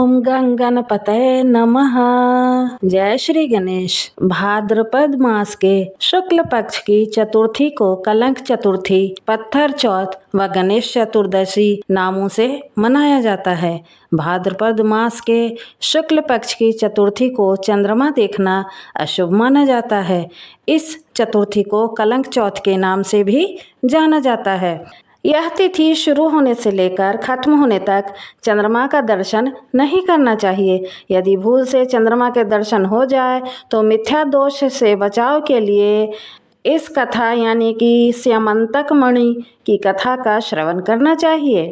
ओम गणपतये नमः। जय श्री गणेश। भाद्रपद मास के शुक्ल पक्ष की चतुर्थी को कलंक चतुर्थी, पत्थर चौथ व गणेश चतुर्दशी नामों से मनाया जाता है। भाद्रपद मास के शुक्ल पक्ष की चतुर्थी को चंद्रमा देखना अशुभ माना जाता है। इस चतुर्थी को कलंक चौथ के नाम से भी जाना जाता है। यह तिथि शुरू होने से लेकर खत्म होने तक चंद्रमा का दर्शन नहीं करना चाहिए। यदि भूल से चंद्रमा के दर्शन हो जाए तो मिथ्या दोष से बचाव के लिए इस कथा यानी कि स्यमंतक मणि की कथा का श्रवण करना चाहिए।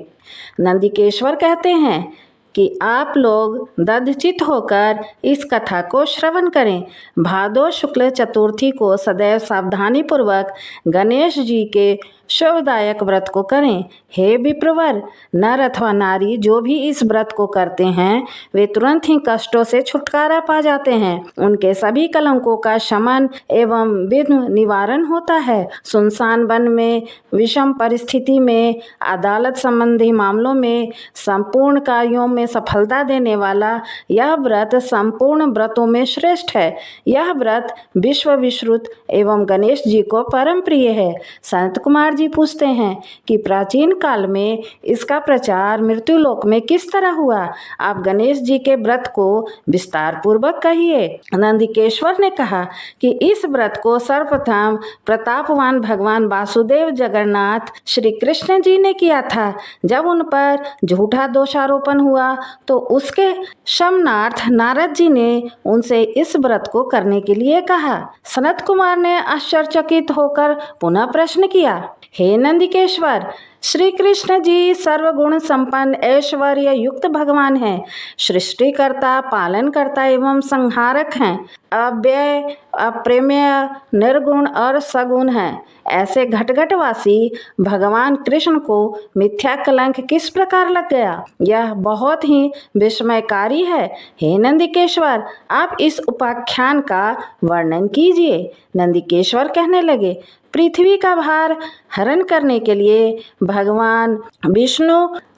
नंदिकेश्वर कहते हैं कि आप लोग दधचित होकर इस कथा को श्रवण करें। भादो शुक्ल चतुर्थी को सदैव सावधानी पूर्वक गणेश जी के शुभदायक व्रत को करें। हे विप्रवर, नर अथवा नारी जो भी इस व्रत को करते हैं वे तुरंत ही कष्टों से छुटकारा पा जाते हैं। उनके सभी कलंकों का शमन एवं विघ्न निवारण होता है। सुनसान वन में, विषम परिस्थिति में, अदालत संबंधी मामलों में, संपूर्ण कार्यों में सफलता देने वाला यह व्रत संपूर्ण व्रतों में श्रेष्ठ है। यह व्रत विश्व विश्रुत एवं गणेश जी को परम प्रिय है। संत कुमार जी पूछते हैं कि प्राचीन काल में इसका प्रचार मृत्युलोक में किस तरह हुआ। आप गणेश जी के व्रत को विस्तार पूर्वक कहिए। नंदिकेश्वर ने कहा कि इस व्रत को सर्वप्रथम प्रतापवान भगवान वासुदेव जगन्नाथ श्री कृष्ण जी ने किया था। जब उन पर झूठा दोषारोपण हुआ तो उसके शमनार्थ नारद जी ने उनसे इस व्रत को करने के लिए कहा। सनत कुमार ने आश्चर्यचकित होकर पुनः प्रश्न किया, हे नंदिकेश्वर, श्री कृष्ण जी सर्वगुण संपन्न ऐश्वर्य युक्त भगवान हैं। सृष्टिकर्ता, पालनकर्ता एवं संहारक हैं। अव्यय, अप्रमेय, निर्गुण और सगुण हैं। ऐसे घटघटवासी भगवान कृष्ण को मिथ्या कलंक किस प्रकार लग गया, यह बहुत ही विस्मयकारी है। हे नंदिकेश्वर, आप इस उपाख्यान का वर्णन कीजिए। नंदिकेश्वर कहने लगे, पृथ्वी का भार हरण करने के लिए भगवान विष्णु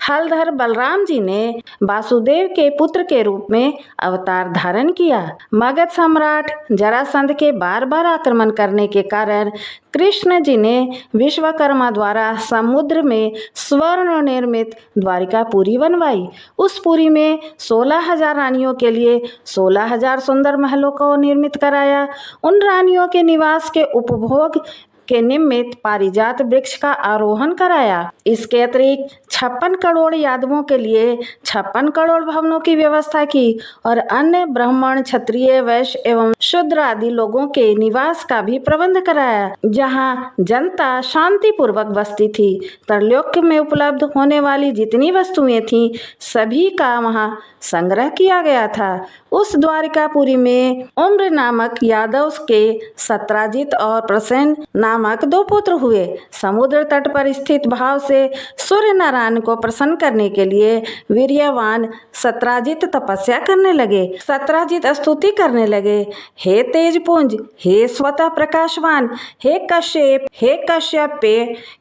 हलधर बलराम जी ने वासुदेव के पुत्र के रूप में अवतार धारण किया। मगध सम्राट जरासंध के बार बार आक्रमण करने के कारण कृष्ण जी ने विश्वकर्मा द्वारा समुद्र में स्वर्ण निर्मित द्वारिकापुरी बनवाई। उस पुरी में 16,000 रानियों के लिए 16,000 सुंदर महलों को निर्मित कराया। उन रानियों के निवास के उपभोग के निमित्त पारिजात वृक्ष का आरोहण कराया। इसके अतिरिक्त 56 करोड़ यादवों के लिए 56 करोड़ भवनों की व्यवस्था की और अन्य ब्राह्मण, क्षत्रिय, वैश्य एवं शूद्र आदि लोगों के निवास का भी प्रबंध कराया, जहां जनता शांति पूर्वक बसती थी। त्रैलोक्य में उपलब्ध होने वाली जितनी वस्तुएं थीं सभी का वहां संग्रह किया गया था। उस द्वारिकापुरी में उम्र नामक यादव के सत्राजित और प्रसेन नामक 2 पुत्र हुए। समुद्र तट पर स्थित भाव से सूर्य नारायण को प्रसन्न करने के लिए वीर्यवान सत्राजित तपस्या करने लगे। सत्राजित स्तुति करने लगे, हे तेजपुंज, हे स्वतः प्रकाशवान, हे कश्यपे,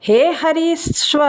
हे हरीश्व,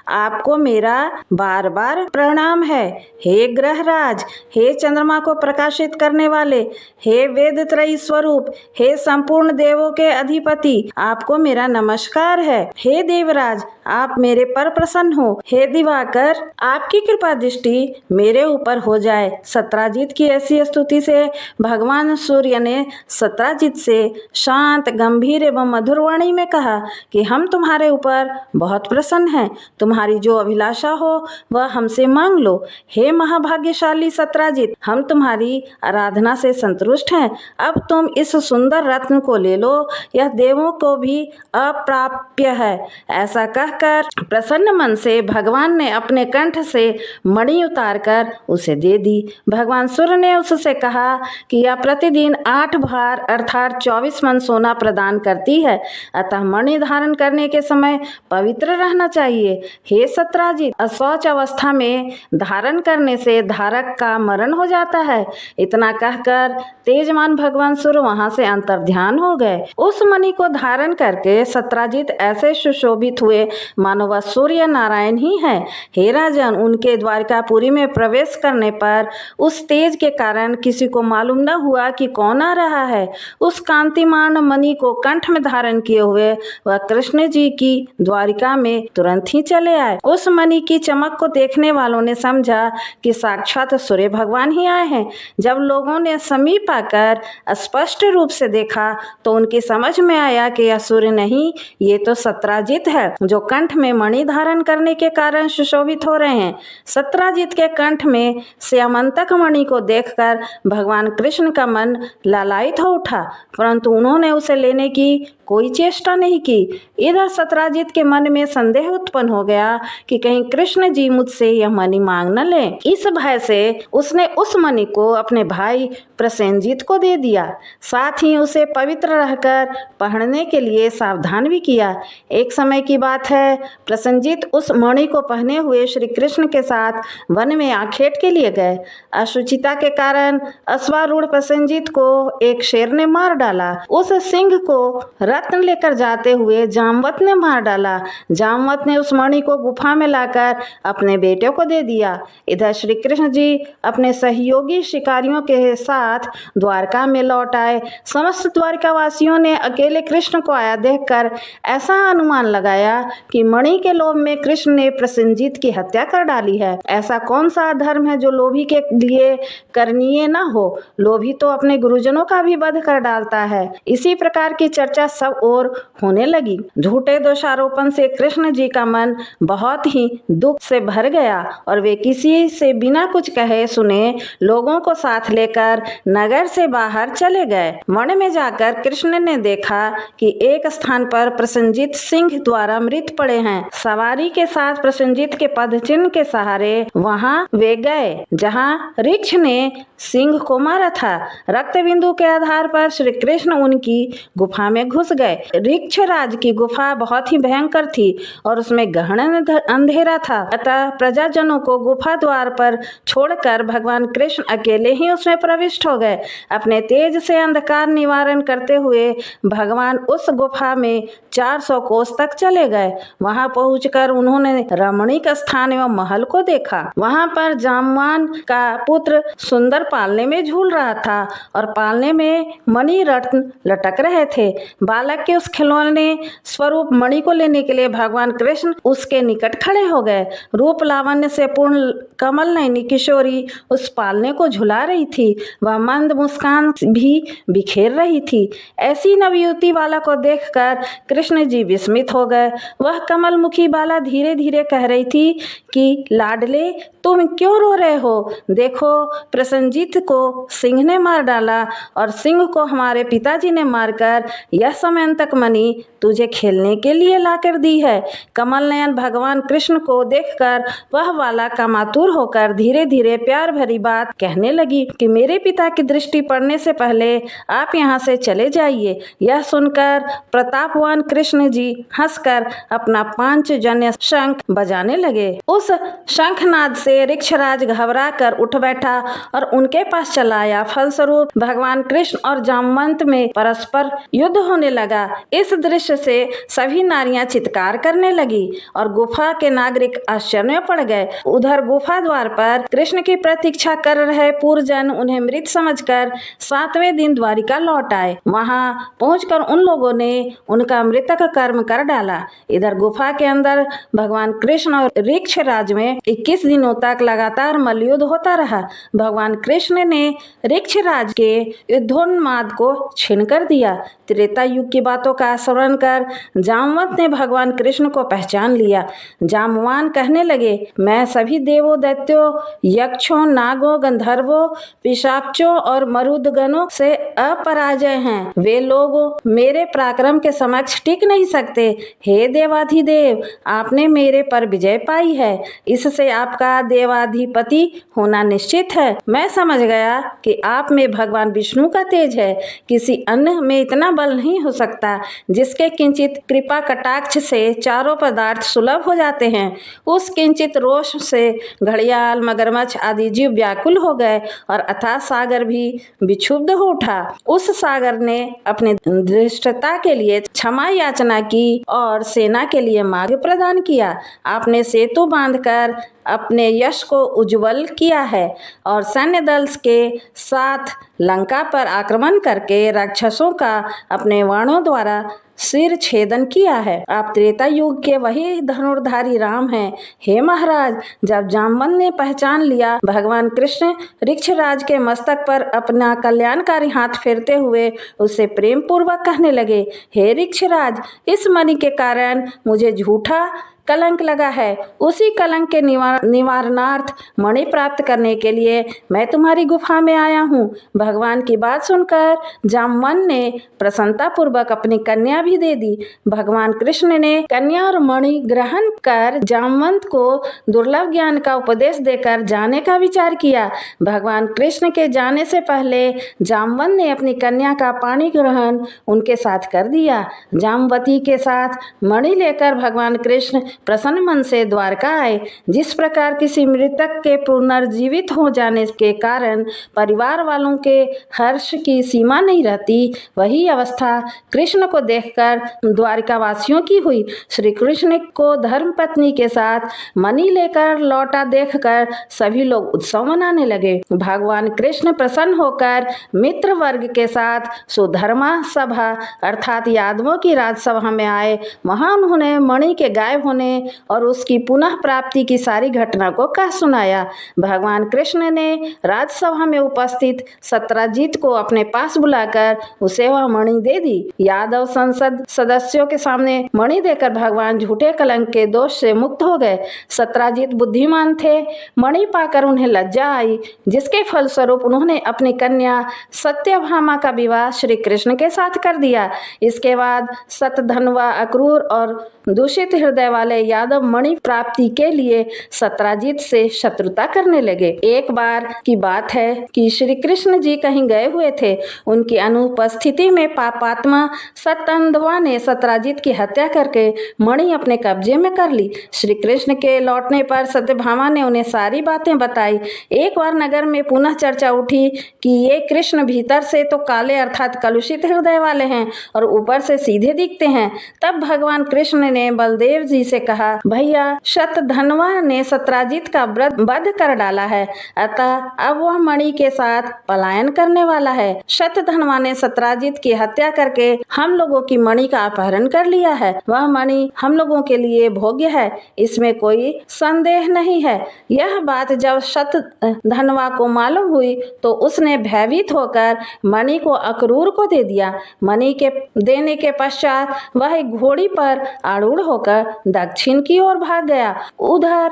आपको मेरा बार बार प्रणाम है। हे ग्रहराज, हे चंद्रमा को प्रकाशित करने वाले, हे वेद त्रयी स्वरूप, हे संपूर्ण देवों के अधिपति, आपको मेरा नमस्कार है। हे देवराज, आप मेरे पर प्रसन्न हो। हे दिवाकर, आपकी कृपा दृष्टि मेरे ऊपर हो जाए। सत्राजित की ऐसी स्तुति से भगवान सूर्य ने सत्राजित से शांत, गंभीर एवं मधुर वाणी में कहा कि हम तुम्हारे ऊपर बहुत प्रसन्न हैं। तुम्हारी जो अभिलाषा हो वह हमसे मांग लो। हे महाभाग्यशाली सत्राजित, हम तुम्हारी आराधना से संतुष्ट हैं। अब तुम इस सुंदर रत्न को ले लो, यह देवों को भी अप्राप्य है। ऐसा कहकर प्रसन्न मन से भगवान ने अपने कंठ से मणि उतारकर उसे दे दी। भगवान सूर्य ने उससे कहा कि यह प्रतिदिन 8 भार अर्थात 24 मन सोना प्रदान करती है, अतः मणि धारण करने के समय पवित्र रहना चाहिए। हे सत्राजित, अशौच अवस्था में धारण करने से धारक का मरण हो जाता है। इतना कहकर तेजमान भगवान सूर्य वहां से अंतर्ध्यान हो गए। उस मणि को धारण कर करके सत्राजित ऐसे सुशोभित हुए मानो वह सूर्य नारायण ही है। हे राजन, उनके द्वारिकापुरी में प्रवेश करने पर उस तेज के कारण किसी को मालूम न हुआ कि कौन आ रहा है। उस कांतिमान मणि को कंठ में धारण किए हुए वह कृष्ण जी की द्वारिका में तुरंत ही चले आए। उस मणि की चमक को देखने वालों ने समझा कि साक्षात सूर्य भगवान ही आए हैं। जब लोगों ने समीप आकर स्पष्ट रूप से देखा तो उनकी समझ में आया कि यह सूर्य नहीं, ये तो सत्राजित है, जो कंठ में मणि धारण करने के कारण सुशोभित हो रहे हैं। सत्राजित के कंठ में श्यामंतक मणि को देखकर भगवान कृष्ण का मन लालायित हो उठा, परंतु उन्होंने उसे लेने की कोई चेष्टा नहीं की। इधर सत्राजित के मन में संदेह उत्पन्न हो गया कि कहीं कृष्ण जी मुझसे यह मणि मांग न लें। इस भय से उसने उस मणि को अपने भाई प्रसेनजीत को दे दिया, साथ ही उसे पवित्र रहकर पहनने के लिए सावधान भी किया। एक समय की बात है, प्रसेनजीत उस मणि को पहने हुए श्री कृष्ण के साथ वन में आखेट के लिए गए। अशुचिता के कारण अश्वारूढ़ प्रसेनजीत को एक शेर ने मार डाला। उस सिंह को रत्न लेकर जाते हुए जामवत ने मार डाला। जामवत ने उस मणि को गुफा में लाकर अपने बेटे को दे दिया। इधर श्री कृष्ण जी अपने सहयोगी शिकारियों के साथ द्वारका में लौट आए। समस्त द्वारका वासियों ने अकेले कृष्ण को आया देखकर ऐसा अनुमान लगाया कि मणि के लोभ में कृष्ण ने प्रसेनजीत की हत्या कर डाली है। ऐसा कौन सा धर्म है जो लोभी के लिए करनीय न हो? लोभी तो अपने गुरुजनों का भी वध कर डालता है। इसी प्रकार की चर्चा सब ओर होने लगी। झूठे दोषारोपण से कृष्ण जी का मन बहुत ही दुख से भर गया और वे किसी से बिना कुछ कहे सुने लोगों को साथ लेकर नगर से बाहर चले गए। वन में जाकर कृष्ण ने देखा कि एक स्थान पर प्रसेनजीत सिंह द्वारा मृत पड़े हैं। सवारी के साथ प्रसेनजीत के पदचिन्ह के सहारे वहां वे गए जहां ऋक्ष ने सिंह को मारा था। रक्त बिंदु के आधार पर श्री कृष्ण उनकी गुफा में घुस गए। ऋक्ष राज की गुफा बहुत ही भयंकर थी और उसमें गहन अंधेरा था, अतः प्रजाजनों को गुफा द्वार पर छोड़कर भगवान कृष्ण अकेले ही उसमें प्रविष्ट हो गए। अपने तेज से अंधकार निवारण करते हुए भगवान उस गुफा में 400 कोस तक चले गए। वहां पहुंचकर उन्होंने रमणीक स्थान एवं महल को देखा। वहां पर जामवान का पुत्र सुंदर पालने में झूल रहा था और पालने में मणि रत्न लटक रहे थे। बालक के उस खिलौने स्वरूप मणि को लेने के लिए भगवान कृष्ण उसके निकट खड़े हो गए। रूप लावण्य से पूर्ण कमल नयनी किशोरी उस पालने को झुला रही थी। वह मंद मुस्कान भी बिखेर रही थी। ऐसी नवयुवती बाला को देखकर कृष्ण जी विस्मित हो गए। वह कमल मुखी बाला धीरे धीरे कह रही थी कि लाडले, तुम क्यों रो रहे हो? देखो, प्रसेनजीत को सिंह ने मार डाला और सिंह को हमारे पिताजी ने मारकर यह समयंतक मणि तुझे खेलने के लिए लाकर दी है। कमल नयन भगवान कृष्ण को देखकर वह बाला कामातुर होकर धीरे धीरे प्यार भरी बात कहने लगी कि मेरे पिता की दृष्टि पड़ने से पहले आप यहाँ से चले जाइए। यह सुनकर प्रतापवान कृष्ण जी हंसकर अपना पांचजन्य शंख बजाने लगे। उस शंखनाद से ऋक्षराज घबरा कर उठ बैठा और उनके पास चला आया। फलस्वरूप भगवान कृष्ण और जामवंत में परस्पर युद्ध होने लगा। इस दृश्य से सभी नारियां चित्कार करने लगी और गुफा के नागरिक आश्चर्य में पड़ गए। उधर गुफा द्वार पर कृष्ण की प्रतीक्षा कर रहे पूर्वजन उन्हें मृत समझकर 7वें दिन द्वारिका लौट आए। वहां पहुंचकर उन लोगों ने उनका मृतक कर्म कर डाला। इधर गुफा के अंदर भगवान कृष्ण और ऋक्षराज में 21 दिनों तक लगातार मल्लयुद्ध होता रहा। भगवान कृष्ण ने ऋक्षराज के युद्धोन्माद को छीन कर दिया। त्रेता युग की बातों का स्मरण कर जामवंत ने भगवान कृष्ण को पहचान लिया। जामवान कहने लगे, मैं सभी देवों, दैत्यों, यक्षों, नागों, गंधर्वों, पिशाचों और मरुदगणों से अपराजय हैं। वे लोग मेरे पराक्रम के समक्ष टिक नहीं सकते। हे देवाधिदेव, आपने मेरे पर विजय पाई है, इससे आपका देवाधिपति होना निश्चित है। मैं समझ गया कि आप में भगवान विष्णु का तेज है, किसी अन्य में इतना बल नहीं हो सकता, जिसके किंचित कृपा कटाक्ष से चारों पदार्थ सुलभ हो जाते हैं। उस किंचित रोष से घड़ियाल, मगरमच्छ आदि जीव व्याकुल हो गए और अथाह सागर भी विक्षुब्ध हो उठा। उस सागर ने अपनी धृष्टता के लिए क्षमा याचना की और सेना के लिए मार्ग प्रदान किया। आपने सेतु बांधकर अपने यश को उज्जवल किया है और सैन्य दल के साथ लंका पर आक्रमण करके राक्षसों का अपने बाणों द्वारा सिर छेदन किया है। आप त्रेता युग के वही धनुर्धारी राम हैं। हे महाराज, जब जामवंत ने पहचान लिया, भगवान कृष्ण ऋक्षराज के मस्तक पर अपना कल्याणकारी हाथ फेरते हुए उससे प्रेम पूर्वक कहने लगे, हे ऋक्षराज, इस मणि के कारण मुझे झूठा कलंक लगा है। उसी कलंक के निवारणार्थ मणि प्राप्त करने के लिए मैं तुम्हारी गुफा में आया हूँ। भगवान की बात सुनकर जामवंत ने प्रसन्नता पूर्वक अपनी कन्या भी दे दी। भगवान कृष्ण ने कन्या और मणि ग्रहण कर जामवंत को दुर्लभ ज्ञान का उपदेश देकर जाने का विचार किया। भगवान कृष्ण के जाने से पहले जामवंत ने अपनी कन्या का पाणी ग्रहण उनके साथ कर दिया। जामवती के साथ मणि लेकर भगवान कृष्ण प्रसन्न मन से द्वारका आए। जिस प्रकार किसी मृतक के पुनर्जीवित हो जाने के कारण परिवार वालों के हर्ष की सीमा नहीं रहती, वही अवस्था कृष्ण को देखकर द्वारिका वासियों की हुई। श्री कृष्ण को धर्म पत्नी के साथ मणि लेकर लौटा देखकर सभी लोग उत्सव मनाने लगे। भगवान कृष्ण प्रसन्न होकर मित्र वर्ग के साथ सुधर्मा सभा अर्थात यादवों की राजसभा में आए। वहां उन्होंने मणि के गायब होने और उसकी पुनः प्राप्ति की सारी घटना को कह सुनाया। भगवान कृष्ण ने राजसभा में उपस्थित सत्राजित को अपने पास बुलाकर उसे वह मणि दे दी। यादव संसद सदस्यों के सामने मणि देकर भगवान झूठे कलंक के दोष से मुक्त हो गए। सत्राजित बुद्धिमान थे। मणि पाकर उन्हें लज्जा आई, जिसके फलस्वरूप उन्होंने अपनी कन्या सत्यभामा का विवाह श्री कृष्ण के साथ कर दिया। इसके बाद सतधनवा, अक्रूर और दूषित हृदय वाले यादव मणि प्राप्ति के लिए सत्राजित से शत्रुता करने लगे। एक बार की बात है कि श्री कृष्ण जी कहीं गए हुए थे। उनकी अनुपस्थिति में पापात्मा सतधनवा ने सत्राजित की हत्या करके मणि अपने कब्जे में कर ली। श्री कृष्ण के लौटने पर सत्यभामा ने उन्हें सारी बातें बताई। एक बार नगर में पुनः चर्चा उठी कि ये कृष्ण भीतर से तो काले अर्थात कलुषित हृदय वाले हैं और ऊपर से सीधे दिखते हैं। तब भगवान कृष्ण ने बलदेव जी से कहा, भैया, शतधनवा ने सत्राजित का वध कर डाला है, अतः अब वह मणि के साथ पलायन करने वाला है। शतधनवा ने सत्राजित की हत्या करके हम लोगों की मणि का अपहरण कर लिया है। वह मणि हम लोगों के लिए भोग्य है, इसमें कोई संदेह नहीं है। यह बात जब शतधनवा को मालूम हुई तो उसने भयभीत होकर मणि को अक्रूर को दे दिया। मणि के देने के पश्चात वह एक घोड़ी पर आरूढ़ होकर दक्षिण की ओर भाग गया। उधर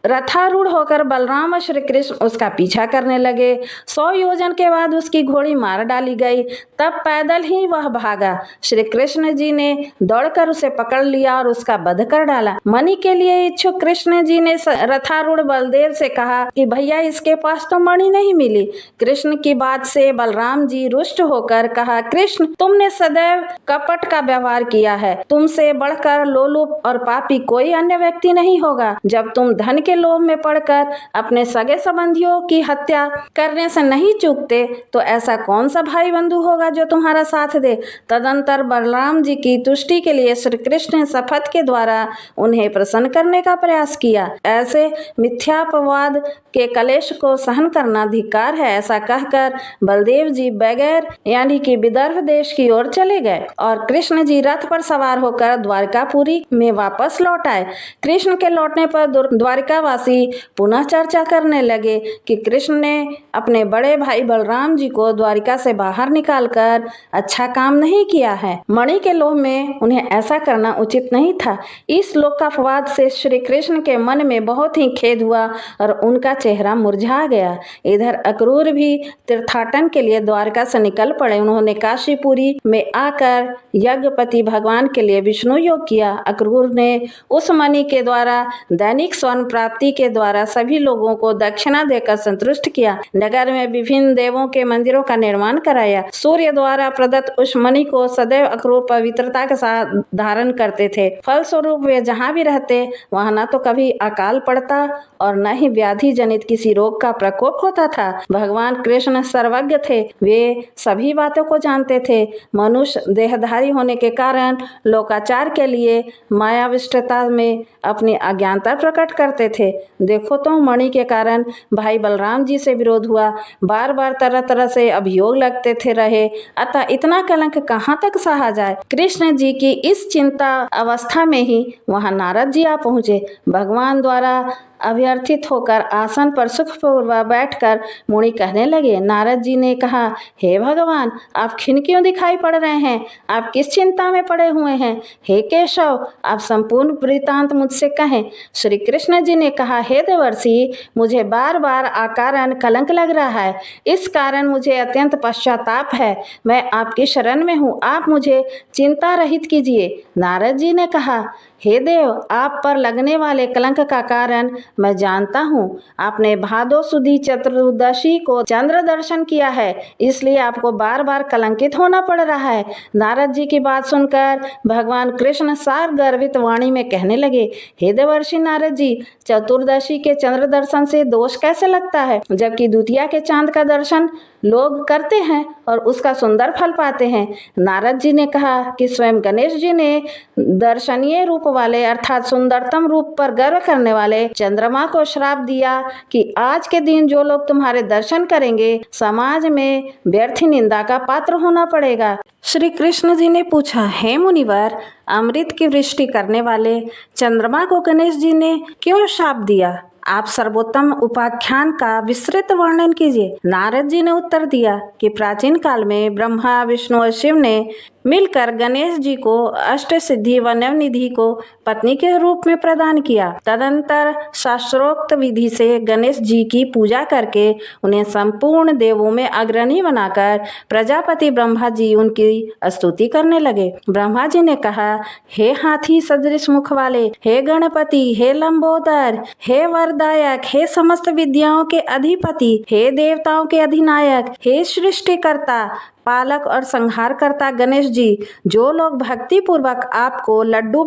रथारूढ़ होकर बलराम और श्री कृष्ण उसका पीछा करने लगे। 100 योजन के बाद उसकी घोड़ी मार डाली गई। तब पैदल ही वह भागा। श्री कृष्ण जी ने दौड़कर उसे पकड़ लिया और उसका वध कर डाला। मणि के लिए इच्छुक कृष्ण जी ने रथारूढ़ बलदेव से कहा कि भैया, इसके पास तो मणि नहीं मिली। कृष्ण की बात से बलराम जी रुष्ट होकर कहा, कृष्ण, तुमने सदैव कपट का व्यवहार किया है। तुमसे बढ़कर लोलुप और पापी कोई अन्य व्यक्ति नहीं होगा। जब तुम धन के लोभ में पड़कर अपने सगे संबंधियों की हत्या करने से नहीं चूकते तो ऐसा कौन सा भाई बंधु होगा जो तुम्हारा साथ दे। तदंतर बलराम जी की तुष्टि के लिए श्री कृष्ण ने शपथ के द्वारा उन्हें प्रसन्न करने का प्रयास किया। ऐसे मिथ्यापवाद के कलेश को सहन करना धिक्कार है, ऐसा कहकर बलदेव जी बगैर यानी कि विदर्भ देश की ओर चले गए और कृष्ण जी रथ पर सवार होकर द्वारकापुरी में वापस लौट आए। कृष्ण के लौटने पर द्वारिकावासी पुनः चर्चा करने लगे कि कृष्ण ने अपने बड़े भाई बलराम जी को द्वारिका से बाहर निकालकर अच्छा काम नहीं किया है। मणि के लोभ में उन्हें ऐसा करना उचित नहीं था। इस लोकापवाद से श्री कृष्ण के मन में बहुत ही खेद हुआ और उनका चेहरा मुरझा गया। इधर अक्रूर भी तीर्थाटन के लिए द्वारका से निकल पड़े। उन्होंने काशीपुरी में आकर यज्ञपति भगवान के लिए विष्णु योग किया। अक्रूर ने उस मणि के द्वारा दैनिक स्वर्ण प्राप्ति के द्वारा सभी लोगों को दक्षिणा देकर संतुष्ट किया। नगर में विभिन्न देवों के मंदिरों का निर्माण कराया। सूर्य द्वारा प्रदत्त उस मणि को सदैव अक्रूर पवित्रता के साथ धारण करते थे। फलस्वरूप वे जहाँ भी रहते वहाँ न तो कभी अकाल पड़ता और न ही व्याधि जनित किसी रोग का प्रकोप होता था। भगवान कृष्ण सर्वज्ञ थे, वे सभी बातों को जानते थे। मनुष्य देहधारी होने के कारण लोकाचार के लिए मायाविष्टता में अपनी अज्ञानता प्रकट करते थे। देखो तो मणि के कारण भाई बलराम जी से विरोध हुआ, बार बार तरह तरह से अभियोग लगते थे रहे, अतः इतना कलंक कहाँ तक सहा जाए। कृष्ण जी की इस चिंता अवस्था में ही वहाँ नारद जी आ पहुँचे। भगवान द्वारा अभ्यर्थित होकर आसन पर सुखपूर्वक बैठकर मुनि कहने लगे। नारद जी ने कहा, हे भगवान, आप खिन्न क्यों दिखाई पड़ रहे हैं? आप किस चिंता में पड़े हुए हैं? हे केशव, आप संपूर्ण वृत्तांत मुझसे कहें। श्री कृष्ण जी ने कहा, हे देवर्षि, मुझे बार बार अकारण कलंक लग रहा है। इस कारण मुझे अत्यंत पश्चाताप है। मैं आपकी शरण में हूँ, आप मुझे चिंता रहित कीजिए। नारद जी ने कहा, हे देव, आप पर लगने वाले कलंक का कारण मैं जानता हूँ। आपने भादो सुदी चतुर्दशी को चंद्र दर्शन किया है, इसलिए आपको बार बार कलंकित होना पड़ रहा है। नारद जी की बात सुनकर भगवान कृष्ण सार गर्वित वाणी में कहने लगे, हे देवर्षि नारद जी, चतुर्दशी के चंद्र दर्शन से दोष कैसे लगता है, जबकि द्वितीया के चांद का दर्शन लोग करते हैं और उसका सुंदर फल पाते हैं। नारद जी ने कहा कि स्वयं गणेश जी ने दर्शनीय रूप वाले अर्थात सुंदरतम रूप पर गर्व करने वाले चंद्रमा को श्राप दिया कि आज के दिन जो लोग तुम्हारे दर्शन करेंगे समाज में व्यर्थ निंदा का पात्र होना पड़ेगा। श्री कृष्ण जी ने पूछा, हे मुनिवर, अमृत की वृष्टि करने वाले चंद्रमा को गणेश जी ने क्यों शाप दिया? आप सर्वोत्तम उपाख्यान का विस्तृत वर्णन कीजिए। नारद जी ने उत्तर दिया कि प्राचीन काल में ब्रह्मा, विष्णु और शिव ने मिलकर गणेश जी को अष्ट सिद्धि व नवनिधि को पत्नी के रूप में प्रदान किया। तदंतर शास्त्रोक्त विधि से गणेश जी की पूजा करके उन्हें संपूर्ण देवों में अग्रणी बनाकर प्रजापति ब्रह्मा जी उनकी स्तुति करने लगे। ब्रह्मा जी ने कहा, हे हाथी सदृश मुख वाले, हे गणपति, हे लंबोदर, हे वरदायक, हे समस्त विद्याओं के अधिपति, हे देवताओं के अधिनायक, हे सृष्टिकर्ता, पालक और संहार करता गणेश जी, जो लोग भक्ति पूर्वक आपको लड्डू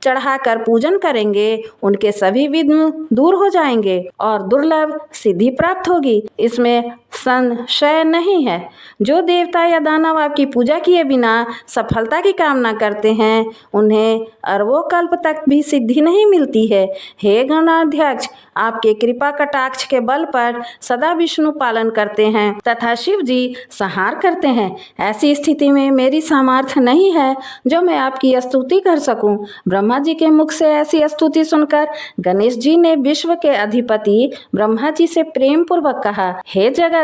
चढ़ाकर पूजन करेंगे उनके सभी विघ्न दूर हो जाएंगे और दुर्लभ सिद्धि प्राप्त होगी, इसमें संशय नहीं है। जो देवता या दानव आपकी पूजा किए बिना सफलता की कामना करते हैं उन्हें अरबों कल्प तक भी सिद्धि नहीं मिलती है। हे गणाध्यक्ष, आपके कृपा कटाक्ष के बल पर सदा विष्णु पालन करते हैं तथा शिव जी संहार करते हैं। ऐसी स्थिति में मेरी सामर्थ्य नहीं है जो मैं आपकी स्तुति कर सकूं। ब्रह्मा जी के मुख से ऐसी स्तुति सुनकर गणेश जी ने विश्व के अधिपति ब्रह्मा जी से प्रेम पूर्वक कहा, हे जगत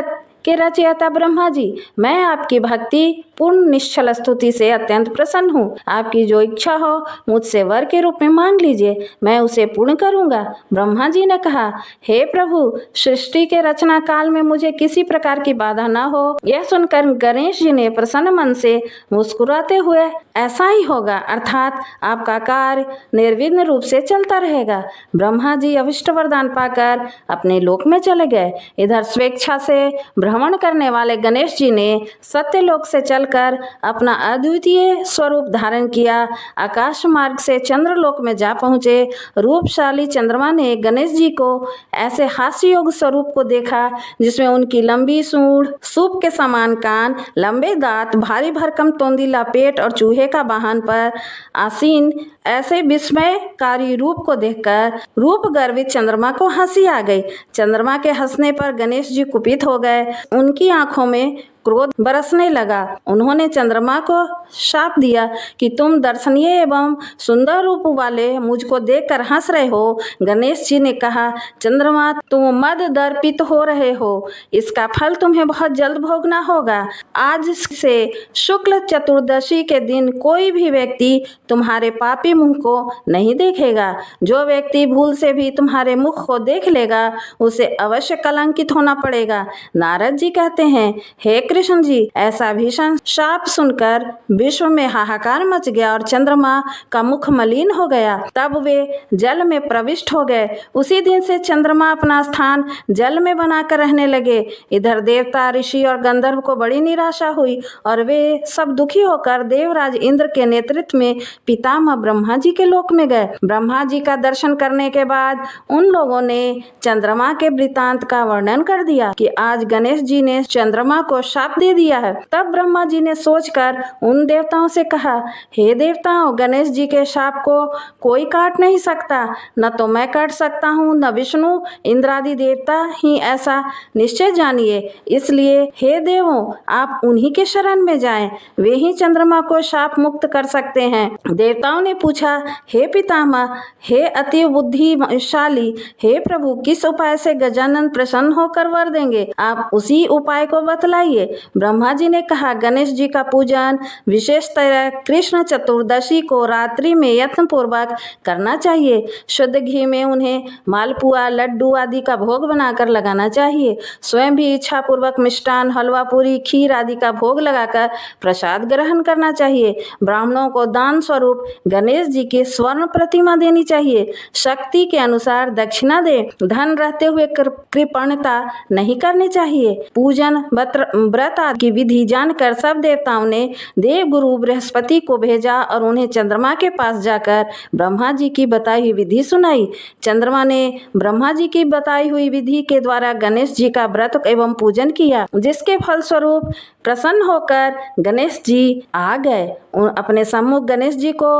के रचयिता ब्रह्मा जी, मैं आपकी भक्ति पूर्ण निश्चल स्तुति से अत्यंत प्रसन्न हूँ। आपकी जो इच्छा हो मुझसे वर के रूप में मांग लीजिए, मैं उसे पूर्ण करूँगा। ब्रह्मा जी ने कहा, हे प्रभु, सृष्टि के रचना काल में मुझे किसी प्रकार की बाधा न हो। यह सुनकर गणेश जी ने प्रसन्न मन से मुस्कुराते हुए, ऐसा ही होगा, अर्थात आपका कार्य निर्विघ्न रूप से चलता रहेगा। ब्रह्मा जी अभिष्ट वरदान पाकर अपने लोक में चले गए। इधर स्वेच्छा से भ्रमण करने वाले गणेश जी ने सत्यलोक से चलकर अपना अद्वितीय स्वरूप धारण किया। आकाश मार्ग से चंद्रलोक में जा पहुँचे। रूपशाली चंद्रमा ने गणेश जी को ऐसे हास्य योग स्वरूप को देखा जिसमें उनकी लंबी सूंड, सूप के समान कान, लंबे दांत, भारी भरकम तोंदीला पेट और चूहे का वाहन पर आसीन ऐसे विस्मयकारी रूप को देखकर रूप गर्वित चंद्रमा को हंसी आ गई। चंद्रमा के हंसने पर गणेश जी कुपित हो गए। उनकी आंखों में क्रोध बरसने लगा। उन्होंने चंद्रमा को शाप दिया कि तुम दर्शनीय एवं सुंदर रूप वाले मुझको देखकर हंस रहे हो। गणेश जी ने कहा, चंद्रमा, तुम मद दर्पित हो रहे हो, इसका फल तुम्हें बहुत जल्द भोगना होगा। आज से शुक्ल चतुर्दशी के दिन कोई भी व्यक्ति तुम्हारे पापी मुख को नहीं देखेगा। जो व्यक्ति भूल से भी तुम्हारे मुख को देख लेगा उसे अवश्य कलंकित होना पड़ेगा। नारद जी कहते हैं, हे कृष्ण जी, ऐसा भीषण शाप सुनकर विश्व में हाहाकार मच गया और चंद्रमा का मुख मलिन हो गया। तब वे जल में प्रविष्ट हो गए। उसी दिन से चंद्रमा अपना स्थान जल में बनाकर रहने लगे। इधर देवता, ऋषि और गंधर्व को बड़ी निराशा हुई और वे सब दुखी होकर देवराज इंद्र के नेतृत्व में पितामह ब्रह्मा जी के लोक में गए। ब्रह्मा जी का दर्शन करने के बाद उन लोगों ने चंद्रमा के वृतांत का वर्णन कर दिया कि आज गणेश जी ने चंद्रमा को शाप दे दिया है। तब ब्रह्मा जी ने सोचकर उन देवताओं से कहा, हे देवताओं, गणेश जी के शाप को कोई काट नहीं सकता, न तो मैं काट सकता हूँ, न विष्णु इंद्रादि देवता ही ऐसा निश्चय जानिए। इसलिए हे देवों, आप उन्हीं के शरण में जाएं, वे ही चंद्रमा को शाप मुक्त कर सकते हैं। देवताओं ने पूछा, हे पितामह, हे अति बुद्धिशाली, हे प्रभु, किस उपाय से गजानन प्रसन्न होकर वर देंगे? आप उसी उपाय को बतलाइए। ब्रह्मा जी ने कहा, गणेश जी का पूजन विशेषतः कृष्ण चतुर्दशी को रात्रि में यत्न पूर्वक करना चाहिए। शुद्ध घी में उन्हें मालपुआ, लड्डू आदि का भोग बनाकर लगाना चाहिए। स्वयं भी इच्छा पूर्वक मिष्टान, हलवा पूरी, खीर आदि का भोग लगाकर प्रसाद ग्रहण करना चाहिए। ब्राह्मणों को दान स्वरूप गणेश जी की स्वर्ण प्रतिमा देनी चाहिए। शक्ति के अनुसार दक्षिणा दे। धन रहते हुए कृपणता नहीं करनी चाहिए। पूजन, व्रत आदि की विधि जानकर सब देवताओं ने देव गुरु बृहस्पति को भेजा और उन्हें चंद्रमा के पास जाकर ब्रह्मा जी की बताई हुई विधि सुनाई। चंद्रमा ने ब्रह्मा जी की बताई हुई विधि के द्वारा गणेश जी का व्रत एवं पूजन किया, जिसके फलस्वरूप प्रसन्न होकर गणेश जी आ गए। अपने सम्मुख गणेश जी को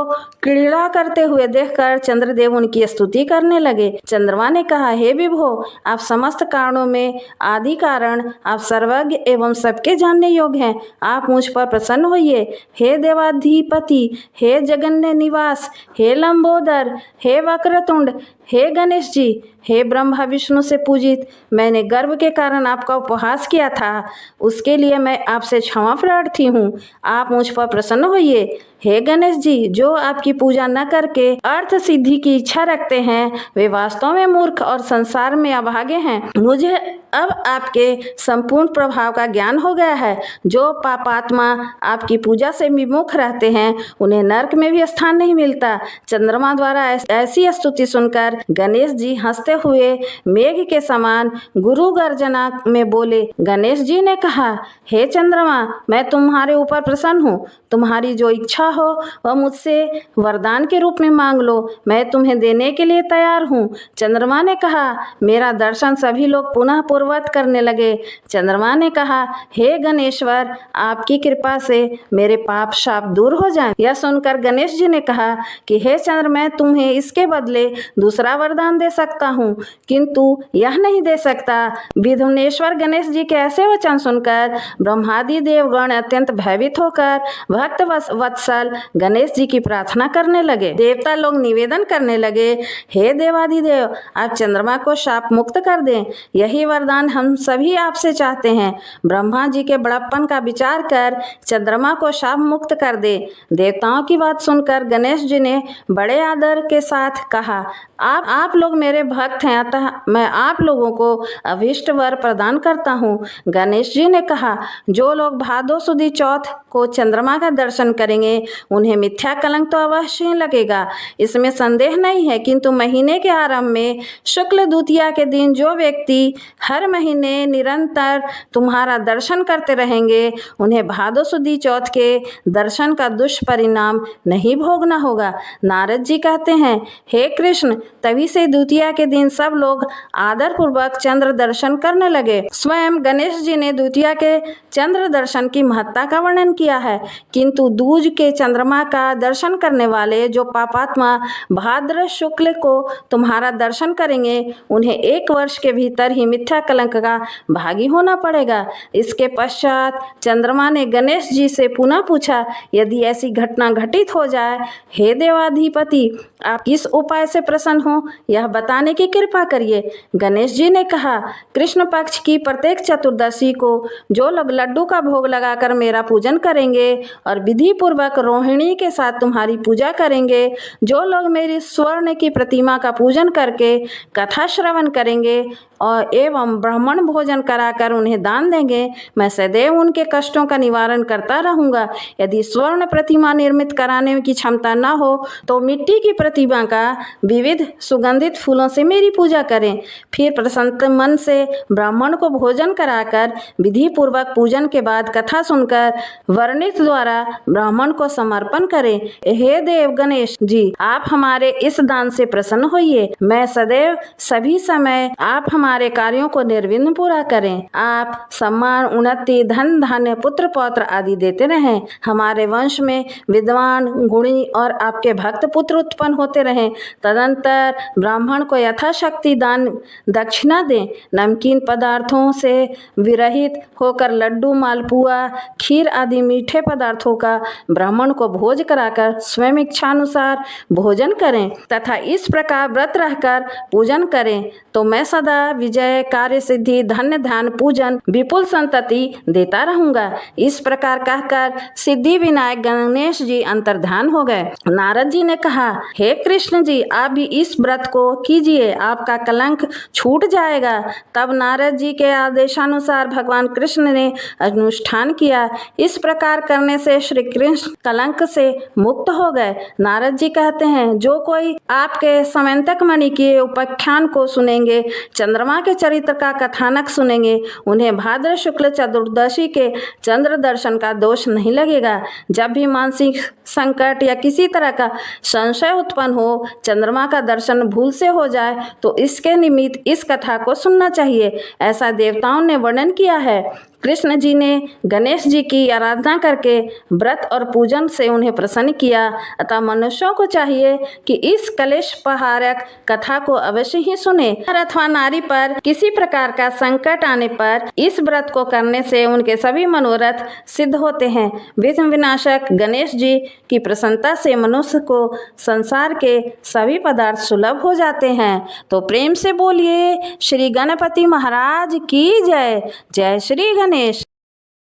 क्रीड़ा करते हुए देखकर चंद्रदेव उनकी स्तुति करने लगे। चंद्रमा ने कहा, हे विभो, आप समस्त कारणों में आदि कारण, आप सर्वज्ञ एवं सबके जानने योग्य हैं। आप मुझ पर प्रसन्न होइए। हे देवाधिपति, हे जगन्य निवास, हे लंबोदर, हे वक्रतुंड, हे गणेश जी, हे ब्रह्मा विष्णु से पूजित, मैंने गर्व के कारण आपका उपहास किया था, उसके लिए मैं आपसे क्षमा प्रार्थी हूँ। आप मुझ पर प्रसन्न होइए। हे गणेश जी, जो आपकी पूजा न करके अर्थ सिद्धि की इच्छा रखते हैं, वे वास्तव में मूर्ख और संसार में अभागे हैं। मुझे अब आपके संपूर्ण प्रभाव का ज्ञान हो गया है। जो पापात्मा आपकी पूजा से विमुख रहते हैं, उन्हें नरक में भी स्थान नहीं मिलता। चंद्रमा द्वारा ऐसी स्तुति सुनकर गणेश जी हंसते हुए मेघ के समान गुरु गर्जना में बोले। गणेश जी ने कहा, हे चंद्रमा, मैं तुम्हारे ऊपर प्रसन्न हूँ। तुम्हारी जो इच्छा हो वह मुझसे वरदान के रूप में मांग लो, मैं तुम्हें देने के लिए तैयार हूँ। चंद्रमा ने कहा, मेरा दर्शन सभी लोग पुनः पूर्ववत करने लगे। चंद्रमा ने कहा, हे गणेश्वर, आपकी कृपा से मेरे पाप शाप दूर हो जाएं। यह सुनकर गणेश जी ने कहा कि हे चंद्र, मैं तुम्हें इसके बदले दूसरा वरदान दे सकता हूँ, किंतु यह नहीं दे सकता। विघ्नेश्वर गणेश जी के ऐसे वचन सुनकर ब्रह्मादि देवगण अत्यंत भयभीत होकर भक्त वत्सल गणेश जी की प्रार्थना करने लगे। देवता लोग निवेदन करने लगे, हे देवादिदेव, आप चंद्रमा को शाप मुक्त कर दें, यही वरदान हम सभी आपसे चाहते हैं। ब्रह्मा जी के बड़प्पन का विचार कर चंद्रमा को शाप मुक्त कर दे। देवताओं की बात सुनकर गणेश जी ने बड़े आदर के साथ कहा, आप लोग मेरे भक्त हैं, अतः मैं आप लोगों को अभीष्ट वर प्रदान करता हूँ। गणेश जी ने कहा, जो लोग भादो सुदी चौथ को चंद्रमा का दर्शन करेंगे, उन्हें मिथ्या कलंक तो अवश्य ही लगेगा, इसमें संदेह नहीं है। किंतु महीने के आरंभ में शुक्ल द्वितीया के दिन जो व्यक्ति हर महीने निरंतर तुम्हारा दर्शन करते रहेंगे, उन्हें भादो सुदी चौथ के दर्शन का दुष्परिणाम नहीं भोगना होगा। नारद जी कहते हैं, हे कृष्ण, तभी से द्वितीया के दिन सब लोग आदर पूर्वक चंद्र दर्शन करने लगे। स्वयं गणेश जी ने द्वितीया के चंद्र दर्शन की महत्ता का वर्णन किया है, किंतु दूज के चंद्रमा का दर्शन करने वाले जो पापात्मा भाद्र शुक्ल को तुम्हारा दर्शन करेंगे, उन्हें 1 वर्ष के भीतर ही मिथ्या कलंक का भागी होना पड़ेगा। इसके पश्चात चंद्रमा ने गणेश जी से पुनः पूछा, यदि ऐसी घटना घटित हो जाए, हे देवाधिपति, आप किस उपाय से प्रसन्न हो, यह बताने की की कृपा करिए। गणेश जी ने कहा, कृष्ण पक्ष की प्रत्येक चतुर्दशी को जो लोग लड्डू का भोग लगाकर मेरा पूजन करेंगे और विधि पूर्वक रोहिणी के साथ तुम्हारी पूजा करेंगे, जो लोग मेरी स्वर्ण की प्रतिमा का पूजन करके कथा श्रवण करेंगे और एवं ब्राह्मण भोजन कराकर उन्हें दान देंगे, मैं सदैव उनके कष्टों का निवारण करता रहूँगा। यदि स्वर्ण प्रतिमा निर्मित कराने की क्षमता न हो तो मिट्टी की प्रतिमा का विविध सुगंधित फूलों से मेरी पूजा करें। फिर प्रसन्न मन से ब्राह्मण को भोजन कराकर विधि पूर्वक पूजन के बाद कथा सुनकर वर्णित द्वारा ब्राह्मण को समर्पण करें। हे देव गणेश जी, आप हमारे इस दान से प्रसन्न होइए। मैं सदैव सभी समय आप हमारे कार्यों को निर्विघ्न पूरा करें। आप सम्मान, उन्नति, धन धान्य, पुत्र पौत्र आदि देते रहें। हमारे वंश में विद्वान, गुणी और आपके भक्त पुत्र उत्पन्न होते रहें। तदंतर ब्राह्मण को यथाशक्ति दान दक्षिणा दें। नमकीन पदार्थों से विरहित होकर लड्डू, मालपुआ, खीर आदि मीठे पदार्थों का ब्राह्मण को भोज कराकर स्वयं इच्छानुसार भोजन करें तथा इस प्रकार व्रत रहकर पूजन करें तो मैं सदा विजय, कार्य सिद्धि, धन्य ध्यान, पूजन, विपुल संतति देता रहूंगा। इस प्रकार कहकर सिद्धि विनायक गणेश जी अंतर्ध्यान हो गए। नारद जी ने कहा, हे कृष्ण जी, आप भी इस व्रत को कीजिए, आपका कलंक छूट जाएगा। तब नारद जी के आदेशानुसार भगवान कृष्ण ने अनुष्ठान किया। इस प्रकार करने से श्री कृष्ण कलंक से मुक्त हो गए। नारद जी कहते हैं, जो कोई आपके समंतक मणि के उपाख्यान को सुनेंगे, चंद्रमा के चरित्र का कथानक सुनेंगे, उन्हें भाद्र शुक्ल चतुर्दशी के चंद्र दर्शन का दोष नहीं लगेगा। जब भी मानसिक संकट या किसी तरह का संशय उत्पन्न हो, चंद्रमा का दर्शन भूल से हो जाए तो इसके निमित्त इस कथा को सुनना चाहिए, ऐसा देवताओं ने वर्णन किया है। कृष्ण जी ने गणेश जी की आराधना करके व्रत और पूजन से उन्हें प्रसन्न किया। अतः मनुष्यों को चाहिए कि इस कलेश पहारक कथा को अवश्य ही सुने। अथवा नारी पर किसी प्रकार का संकट आने पर इस व्रत को करने से उनके सभी मनोरथ सिद्ध होते हैं। विघ्न विनाशक गणेश जी की प्रसन्नता से मनुष्य को संसार के सभी पदार्थ सुलभ हो जाते हैं। तो प्रेम से बोलिए श्री गणपति महाराज की जय। जय श्री गणेश।